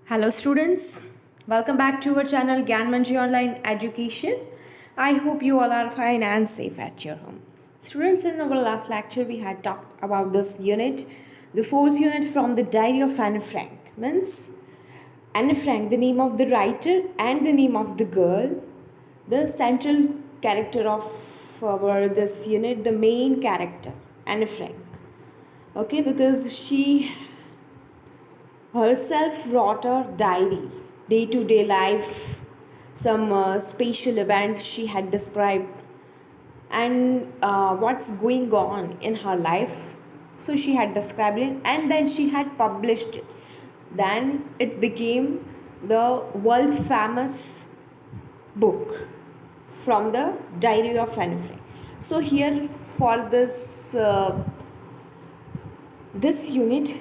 Hello students, welcome back to our channel Gyanmanji Online Education. I hope you all are fine and safe at your home. Students, in our last lecture we had talked about this unit, the fourth unit from the diary of Anne Frank. Means Anne Frank, the name of the writer and the name of the girl, the central character of our this unit, the main character, Anne Frank. Okay, because she herself wrote a diary, day to day life, some special events she had described, and what's going on in her life. So she had described it and then she had published it. Then it became the world famous book from the diary of Anne Frank. So here for this unit,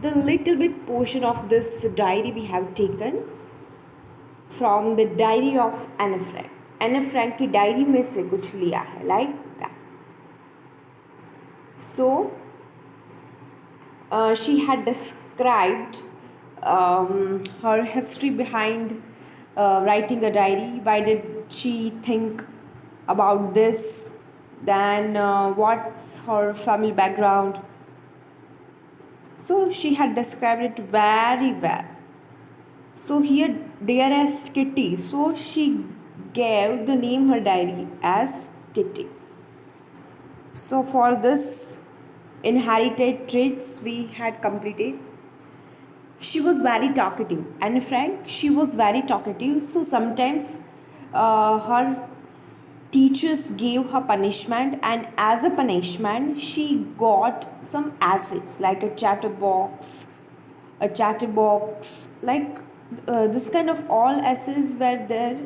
the little bit portion of this diary we have taken from the diary of Anne Frank. Anne Frank की diary में से कुछ लिया है like that. So she had described her history behind writing a diary. Why did she think about this? Then what's her family background? So she had described it very well. So here, dearest Kitty. So she gave the name her diary as Kitty. So for this inherited traits we had completed. She was very talkative. Anne Frank, she was very talkative. So sometimes her teachers gave her punishment, and as a punishment she got some essays like a chatterbox like this kind of all essays were there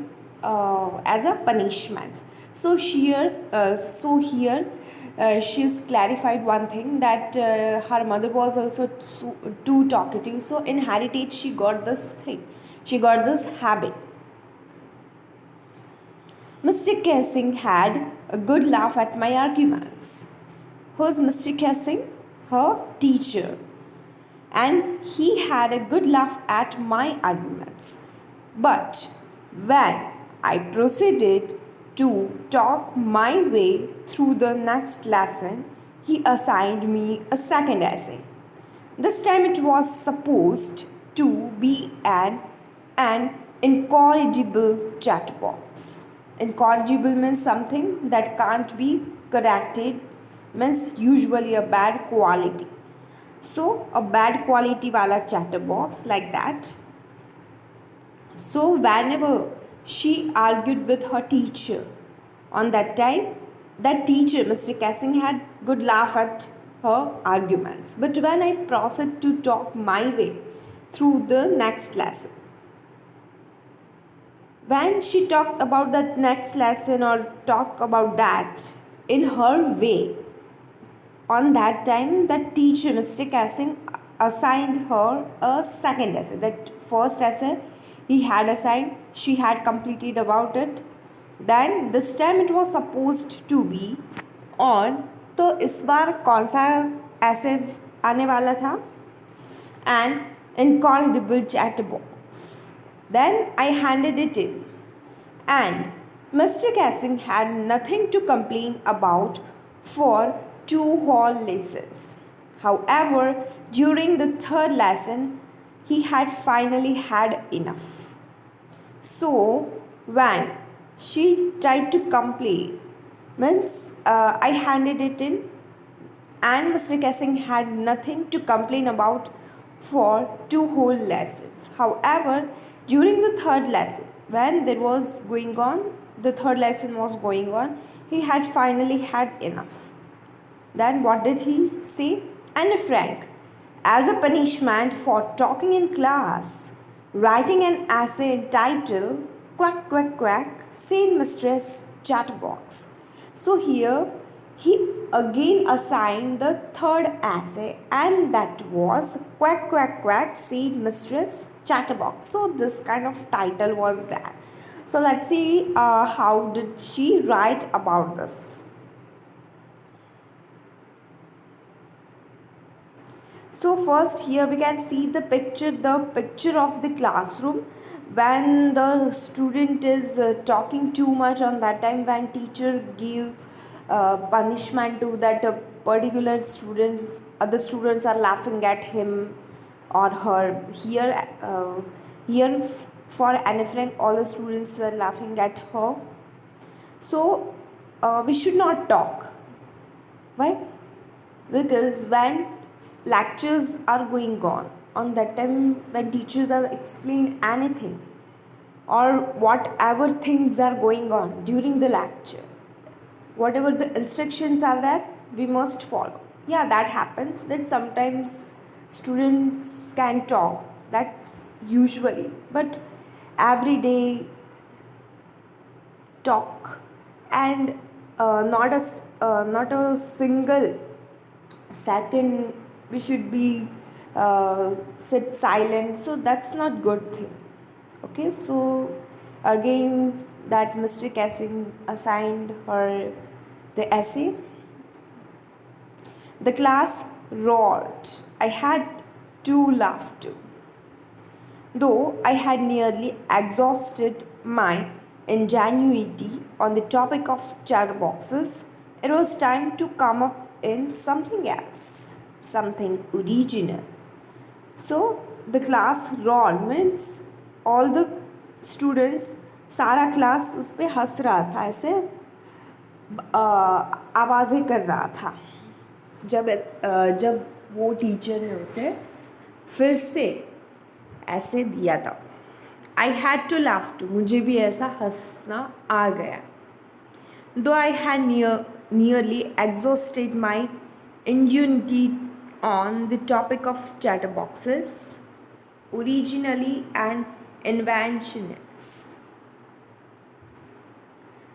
as a punishment. So here she's clarified one thing that her mother was also too talkative, so in heritage she got this thing, she got this habit. Mr. Kessing had a good laugh at my arguments. Who's Mr. Kessing? Her teacher. And he had a good laugh at my arguments. But when I proceeded to talk my way through the next lesson, he assigned me a second essay. This time it was supposed to be an incorrigible chatterbox. Incorrigible means something that can't be corrected, means usually a bad quality. So a bad quality wala chatterbox like that. So whenever she argued with her teacher on that time, that teacher, Mr. Kessing, had good laugh at her arguments. But when I proceed to talk my way through the next lesson, when she talked about that next lesson or talk about that in her way, on that time that teacher, Mr. Kessing, assigned her a second essay. That first essay he had assigned, she had completed about it. Then this time it was supposed to be on, तो इस बार कौन सा ऐसे आने वाला था? An incorrigible chatterbox. Then I handed it in, and Mr. Kessing had nothing to complain about for 2 whole lessons. However, during the third lesson, he had finally had enough. So, when she tried to complain, means I handed it in, and Mr. Kessing had nothing to complain about for 2 whole lessons. However, during the third lesson, when the third lesson was going on, he had finally had enough. Then what did he say? Anne Frank, as a punishment for talking in class, writing an essay entitled Quack Quack Quack, said Mistress Chatterbox. So here he again assigned the third essay, and that was Quack Quack Quack, said Mistress Chatterbox. So this kind of title was there. So let's see how did she write about this. So first here we can see the picture of the classroom when the student is talking too much. On that time when teacher give punishment to that particular students, other students are laughing at him or her. Here for Anne Frank, all the students are laughing at her. So we should not talk. Why? Because when lectures are going on that time when teachers are explaining anything or whatever things are going on during the lecture, whatever the instructions are there, we must follow. Yeah, that happens that sometimes students can talk, that's usually, but every day talk and not a single second we should be sit silent, so that's not good thing. Okay, so again that Mr. Cassing assigned her the essay. The class roared. I had to laugh too, though I had nearly exhausted my ingenuity on the topic of chatterboxes. It was time to come up in something else, something original. So the class roared means all the students, सारा class उस पर हंस रहा था, ऐसे आवाज़ें कर रहा था जब वो टीचर ने उसे फिर से ऐसे दिया था. I had to laugh too, मुझे भी ऐसा हंसना आ गया. Though I had nearly exhausted my ingenuity on the topic of chatterboxes, originally and inventionless.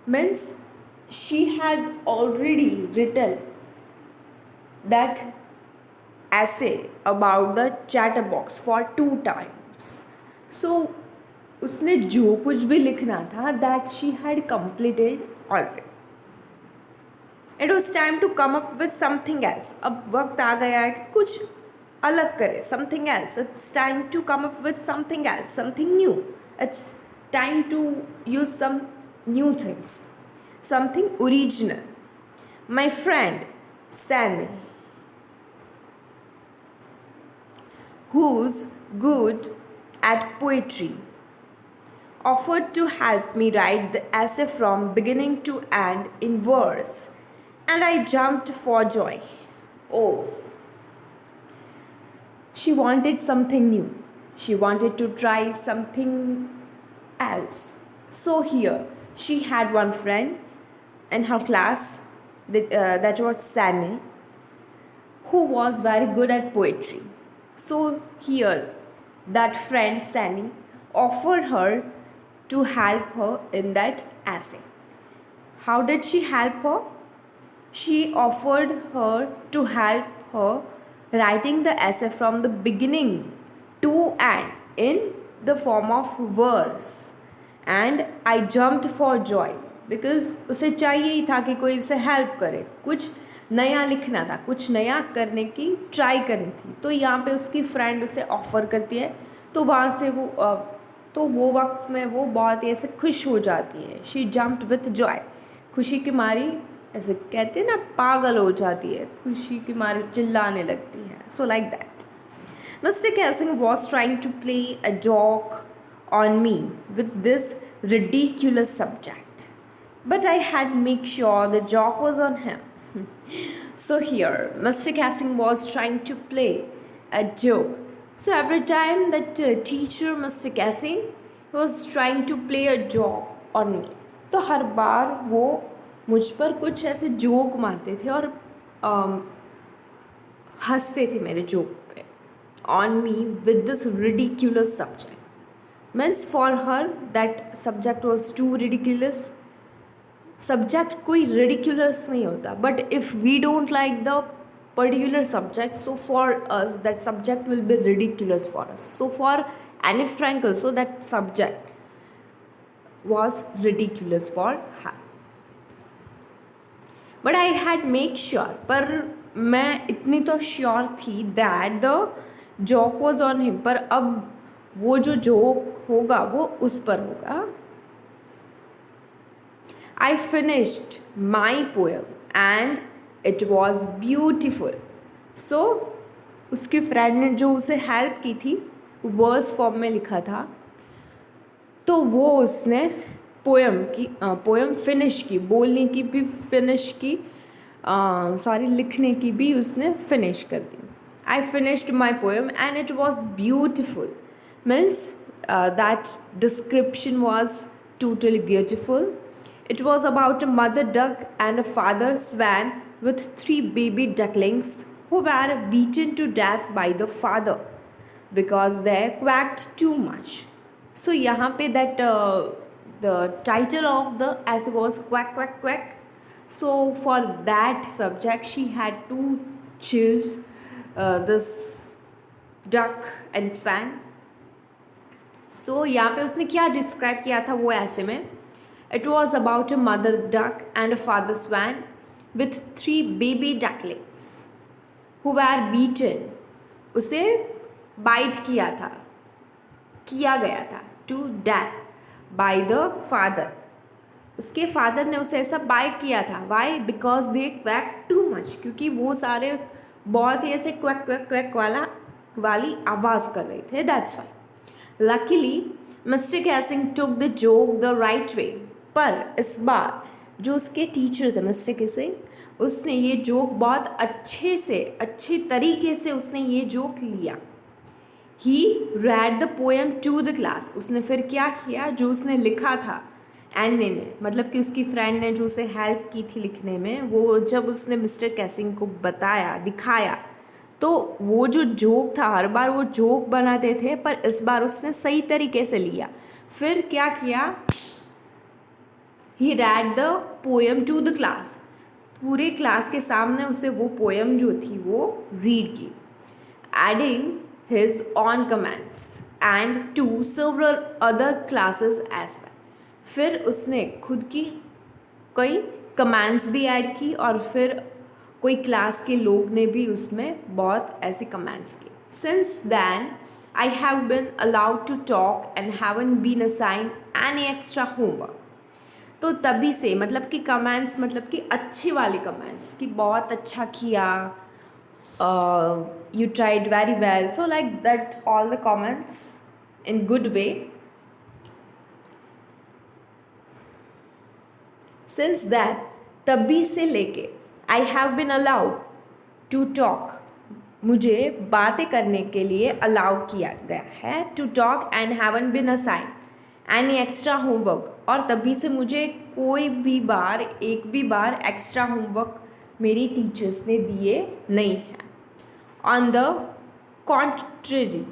Means she had already written that essay about the chatterbox for 2 times. So उसने जो कुछ भी लिखना था that she had completed already. It was time to come up with something else. अब वक्त आ गया है कि कुछ अलग करें, something else. It's time to come up with something else, something new. It's time to use some new things, something original. My friend Sandy, who's good at poetry, offered to help me write the essay from beginning to end in verse, and I jumped for joy. Oh, she wanted something new. She wanted to try something else. So here, she had one friend in her class, that was Sandy, who was very good at poetry. So here, that friend Sandy offered her to help her in that essay. How did she help her? She offered her to help her writing the essay from the beginning to end in the form of verse. And I jumped for joy because उसे चाहिए ही था कि कोई उसे help करे, कुछ नया लिखना था, कुछ नया करने की ट्राई करनी थी. तो यहाँ पे उसकी फ्रेंड उसे ऑफ़र करती है, तो वहाँ से वो वक्त में वो बहुत ही ऐसे खुश हो जाती है. शी जम्प्ड विथ जॉय, खुशी की मारी, ऐसे कहते हैं ना, पागल हो जाती है, खुशी की मारी चिल्लाने लगती है. So like that mister Keesing was trying to play a joke on me with this ridiculous subject, but I had make sure the joke was on him. So here, Mr. Cassing was trying to play a joke. So every time that teacher, Mr. Cassing, was trying to play a joke on me, तो हर बार वो मुझ पर कुछ ऐसे joke मारते थे और हंसते थे मेरे जोक पे. On me with this ridiculous subject. Means for her that subject was too ridiculous. Subject कोई ridiculous नहीं होता, but if we don't like the particular subject, so for us that subject will be ridiculous for us. So for Anne Frank also that subject was ridiculous for her. But I had make sure, पर मैं इतनी तो sure थी that the joke was on him, पर अब वो जो joke होगा वो उस पर होगा. I finished my poem and it was beautiful. So उसके फ्रेंड ने जो उसे हेल्प की थी वर्स फॉर्म में लिखा था, तो वो उसने पोएम फिनिश की, बोलने की भी फिनिश की, लिखने की भी उसने फिनिश कर दी. I finished my poem and it was beautiful. Means that description was totally beautiful. It was about a mother duck and a father swan with 3 baby ducklings who were beaten to death by the father because they quacked too much. So यहाँ पे that the title of the essay was quack quack quack. So for that subject she had to choose this duck and swan. So यहाँ पे उसने क्या describe किया था वो ऐसे में, It was about a mother duck and a father swan with 3 baby ducklings who were beaten. उसे बाइट किया गया था to death by the father. उसके फादर ने उसे ऐसा बाइट किया था. Why? Because they quacked too much. क्योंकि वो सारे बहुत ही ऐसे क्वैक क्वैक क्वैक वाली आवाज़ कर रहे थे. That's why. Luckily, Mr. Cassing took the joke the right way. पर इस बार जो उसके टीचर थे मिस्टर केसिंग, उसने ये जोक बहुत अच्छे तरीके से उसने ये जोक लिया. He read the poem to the class. उसने फिर क्या किया, जो उसने लिखा था एन्ने ने, मतलब कि उसकी फ्रेंड ने जो उसे हेल्प की थी लिखने में, वो जब उसने मिस्टर कैसिंग को दिखाया, तो वो जो जोक था, हर बार वो जोक बनाते थे, पर इस बार उसने सही तरीके से लिया. फिर क्या किया, he read the poem to the class. पूरे क्लास के सामने उसे वो पोएम जो थी वो रीड की, adding his own comments and to several other classes as well. फिर उसने खुद की कई कमेंट्स भी ऐड की और फिर कोई क्लास के लोग ने भी उसमें बहुत ऐसे कमेंट्स किए. Since then I have been allowed to talk and haven't been assigned any extra homework. तो तभी से, मतलब कि कमेंट्स, मतलब कि अच्छे वाले कमेंट्स, कि बहुत अच्छा किया, you tried very well, so like that all the comments in good way. Since that, तभी से लेके, I have been allowed to talk, मुझे बातें करने के लिए अलाउड किया गया है, to talk and haven't been assigned any extra homework. और तभी से मुझे एक भी बार एक्स्ट्रा होमवर्क मेरी टीचर्स ने दिए नहीं हैं. On the contrary,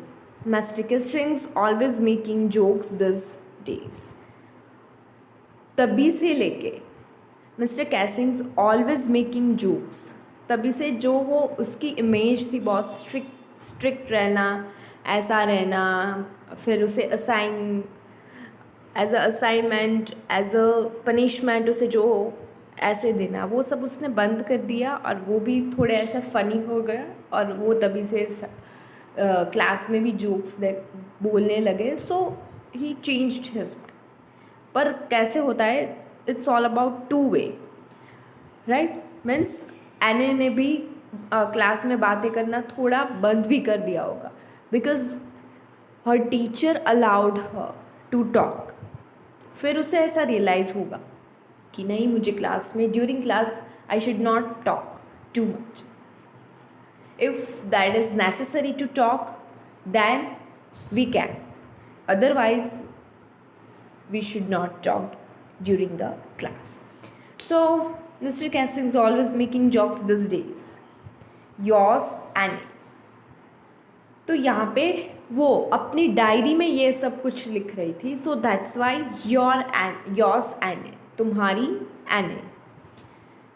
mister Keesing's always making jokes this days. तभी से लेके mister Keesing's always making jokes, तभी से जो वो उसकी इमेज थी बहुत स्ट्रिक्ट रहना, ऐसा रहना, फिर उसे as a assignment, as a punishment उसे जो ऐसे देना, वो सब उसने बंद कर दिया. और वो भी थोड़े ऐसा फ़नी हो गया और वो तभी से क्लास में भी जोक्स बोलने लगे. सो ही चेंज्ड हिज माइंड. पर कैसे होता है, it's all about two way, right. Means एने ने भी क्लास में बातें करना थोड़ा बंद भी कर दिया होगा, because her teacher allowed her to talk. फिर उसे ऐसा रियलाइज़ होगा कि नहीं, मुझे क्लास में during class I should not talk too much. If that is necessary to talk then we can, otherwise we should not talk during the class. So Mr. Cassing is always making jokes these days. Yours and. तो यहाँ पे वो अपनी diary में ये सब कुछ लिख रही थी. So that's why yours Anne, तुम्हारी Anne,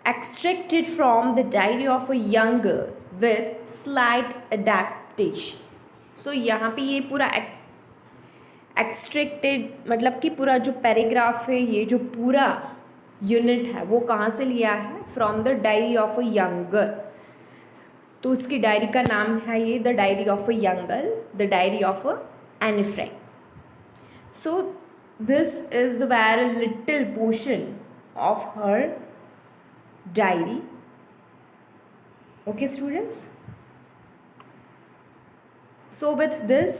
extracted from the diary of a young girl with slight adaptation. So यहाँ पे ये पूरा एक्सट्रैक्टेड, मतलब कि पूरा जो पैराग्राफ है, ये जो पूरा यूनिट है वो कहाँ से लिया है, from the diary of a young girl. तो उसकी डायरी का नाम है ये the diary of a young girl, the diary of a any friend. So this is the very little portion of her diary. Okay students, so with this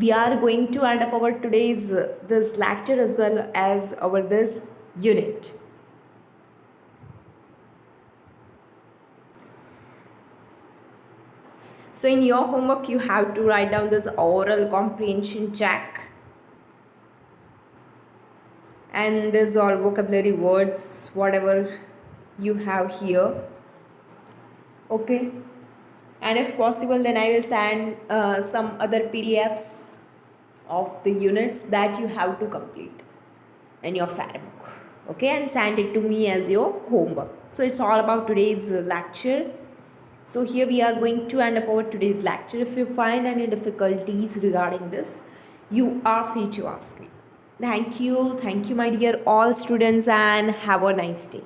we are going to end up our today's this lecture as well as our this unit. So in your homework you have to write down this oral comprehension check and this all vocabulary words whatever you have here. Okay, and if possible then I will send some other PDFs of the units that you have to complete in your Fairbook. Okay, and send it to me as your homework. So it's all about today's lecture. So here we are going to end up our today's lecture. If you find any difficulties regarding this, you are free to ask me. Thank you my dear all students, and have a nice day.